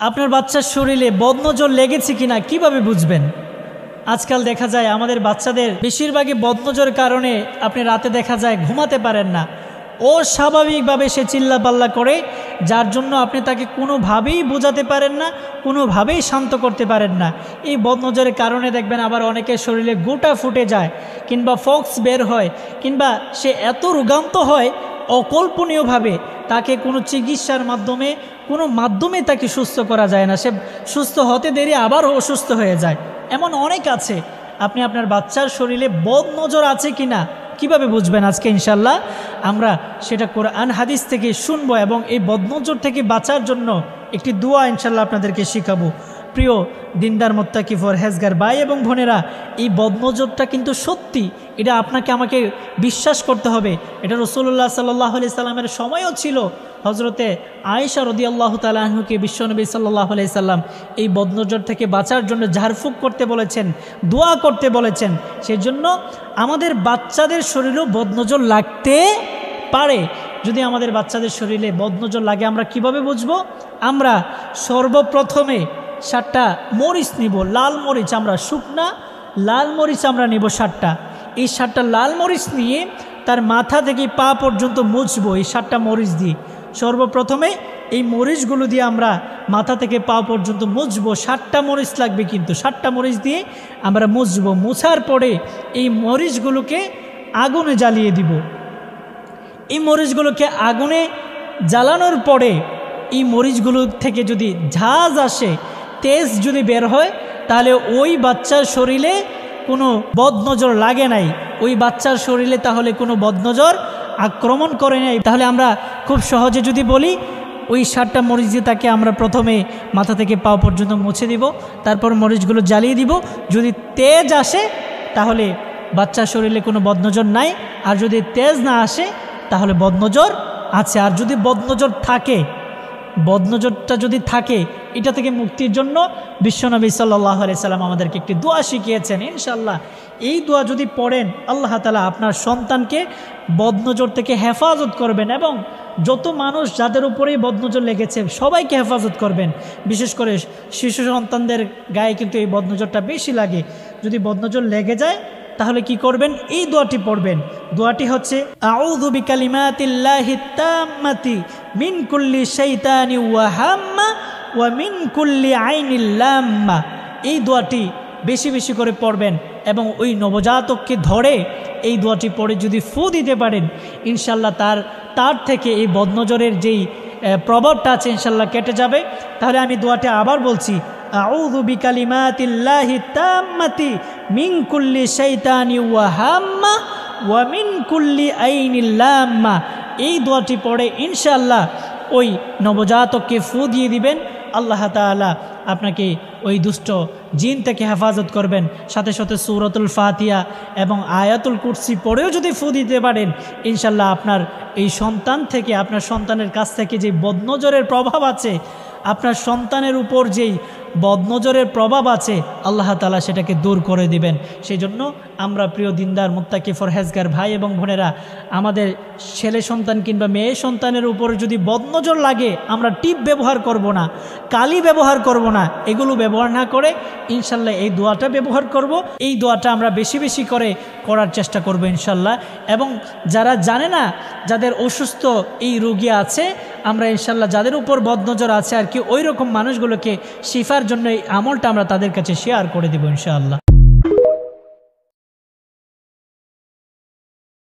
আপনার বাচ্চার শরীরে বদনজর লেগেছে কিনা কিভাবে বুঝবেন? আজকাল দেখা যায় আমাদের বাচ্চাদের বেশিরভাগই বদনজরের কারণে আপনি রাতে দেখা যায় ঘুমাতে পারেন না। ও স্বাভাবিকভাবে সে চিল্লাপাল্লা করে, যার জন্য আপনি তাকে কোনোভাবেই বোঝাতে পারেন না, কোনোভাবেই শান্ত করতে পারেন না। এই বদনজরের কারণে দেখবেন আবার অনেকের শরীরে গোটা ফুটে যায়, কিংবা ফক্স বের হয়, কিংবা সে এত রোগান্ত হয় অকল্পনীয়ভাবে, তাকে কোনো চিকিৎসার মাধ্যমে তাকে সুস্থ করা যায় না। সে সুস্থ হতে দেরি আবার অসুস্থ হয়ে যায়। এমন অনেক আছে। আপনি আপনার বাচ্চার শরীরে বদনজর আছে কিনা কিভাবে বুঝবেন? আজকে ইনশাল্লাহ আমরা সেটা কোরআন হাদিস থেকে শুনবো এবং এই বদনজর থেকে বাঁচার জন্য একটি দোয়া ইনশাল্লাহ আপনাদেরকে শেখাবো। প্রিয় দিনদার মুত্তাকি পরহেজগার ভাই এবং বোনেরা, এই বদনজরটা কিন্তু সত্যি, এটা আপনাকে আমাকে বিশ্বাস করতে হবে। এটা রাসূলুল্লাহ সাল্লাল্লাহু আলাইহি সাল্লামের সময়ও ছিল। হজরতে আয়েশা রাদিয়াল্লাহু তাআলা আনহুকে বিশ্বনবী সাল্লাল্লাহু আলাইহি সাল্লাম এই বদনজর থেকে বাঁচার জন্য ঝাড়ফুঁক করতে বলেছেন, দোয়া করতে বলেছেন। সেজন্য আমাদের বাচ্চাদের শরীরেও বদনজর লাগতে পারে। যদি আমাদের বাচ্চাদের শরীরে বদনজর লাগে আমরা কিভাবে বুঝবো? আমরা সর্বপ্রথমে 7টা মরিচ নিব, লাল মরিচ, আমরা শুকনা লাল মরিচ আমরা নেব 7টা। এই 7টা লাল মরিচ নিয়ে তার মাথা থেকে পা পর্যন্ত মুছবো এই 7টা মরিচ দিয়ে। সর্বপ্রথমে এই মরিচগুলো দিয়ে আমরা মাথা থেকে পা পর্যন্ত মুছবো। 7টা মরিচ লাগবে, কিন্তু 7টা মরিচ দিয়ে আমরা মুছবো। মুছার পরে এই মরিচগুলোকে আগুনে জ্বালিয়ে দিব। এই মরিচগুলোকে আগুনে জ্বালানোর পরে এই মরিচগুলো থেকে যদি ঝাঁজ আসে, তেজ যদি বের হয়, তাহলে ওই বাচ্চার শরীরে কোনো বদনজর লাগে নাই, ওই বাচ্চার শরীরে তাহলে কোনো বদনজর আক্রমণ করে নাই। তাহলে আমরা খুব সহজে যদি বলি, ওই 7টা মরিচ দিয়ে তাকে আমরা প্রথমে মাথা থেকে পা পর্যন্ত মুছে দিব, তারপর মরিচগুলো জ্বালিয়ে দিব। যদি তেজ আসে তাহলে বাচ্চার শরীরে কোনো বদনজর নাই, আর যদি তেজ না আসে তাহলে বদনজর আছে। আর যদি বদনজরটা যদি থাকে, এটা থেকে মুক্তির জন্য বিশ্বনবী সাল্লাল্লাহু আলাইহি সাল্লাম আমাদেরকে একটি দোয়া শিখিয়েছেন। ইনশাআল্লাহ এই দোয়া যদি পড়েন, আল্লাহ তাআলা আপনার সন্তানকে বদনজর থেকে হেফাজত করবেন এবং যত মানুষ যাদের উপরেই বদনজর লেগেছে সবাইকে হেফাজত করবেন। বিশেষ করে শিশু সন্তানদের গায়ে কিন্তু এই বদনজরটা বেশি লাগে। যদি বদনজর লেগে যায় তাহলে কি করবেন? এই দোয়াটি পড়বেন। দোয়াটি হচ্ছে আউযু বিকালিমাতিল্লাহিত তাম্মাতি মিন কুল্লি শাইতানি ওয়া হাম্মা ওয়া মিন কুল্লি আইনিল লাম্মা। এই দোয়াটি বেশি বেশি করে পড়বেন এবং ওই নবজাতককে ধরে এই দোয়াটি পড়ে যদি ফু দিতে পারেন, ইনশাল্লাহ তার থেকে এই বদনজরের যেই প্রভাবটা আছে ইনশাল্লাহ কেটে যাবে। তাহলে আমি দোয়াটি আবার বলছি, আউযু বিকালিমাতিল্লাহিত তাম্মাতি মিন কুল্লি শাইতানি ওয়া হাম্মা ওয়া মিন কুল্লি আইনিল লাম্মা। এই দোয়াটি পড়ে ইনশাআল্লাহ ওই নবজাতককে ফু দিয়ে দিবেন। আল্লাহ তাআলা আপনাকে ওই দুষ্ট জিন থেকে হেফাজত করবেন। সাথে সাথে সূরাতুল ফাতিহা এবং আয়াতুল কুরসি পড়েও যদি ফু দিতে পারেন, ইনশাআল্লাহ আপনার এই সন্তান থেকে, আপনার সন্তানের কাছ থেকে যে বদনজরের প্রভাব আছে, আপনার সন্তানের উপর যেই বদনজরের প্রভাব আছে, আল্লাহ তাআলা সেটাকে দূর করে দিবেন। সেই জন্য আমরা প্রিয় দিনদার মুত্তাকি পরহেজগার ভাই এবং বোনেরা, আমাদের ছেলে সন্তান কিংবা মেয়ে সন্তানের উপর যদি বদনজর লাগে, আমরা টিপ ব্যবহার করব না, কালি ব্যবহার করব না, এগুলো ব্যবহার না করে ইনশাল্লাহ এই দোয়াটা ব্যবহার করব। এই দোয়াটা আমরা বেশি বেশি করে করার চেষ্টা করব ইনশাল্লাহ। এবং যারা জানে না, যাদের অসুস্থ এই রোগী আছে, আমরা ইনশাল্লাহ যাদের উপর বদনজর আছে আর কি, ওই রকম মানুষগুলোকে শিফার জন্য এই আমলটা আমরা তাদের কাছে শেয়ার করে দেব ইনশাআল্লাহ।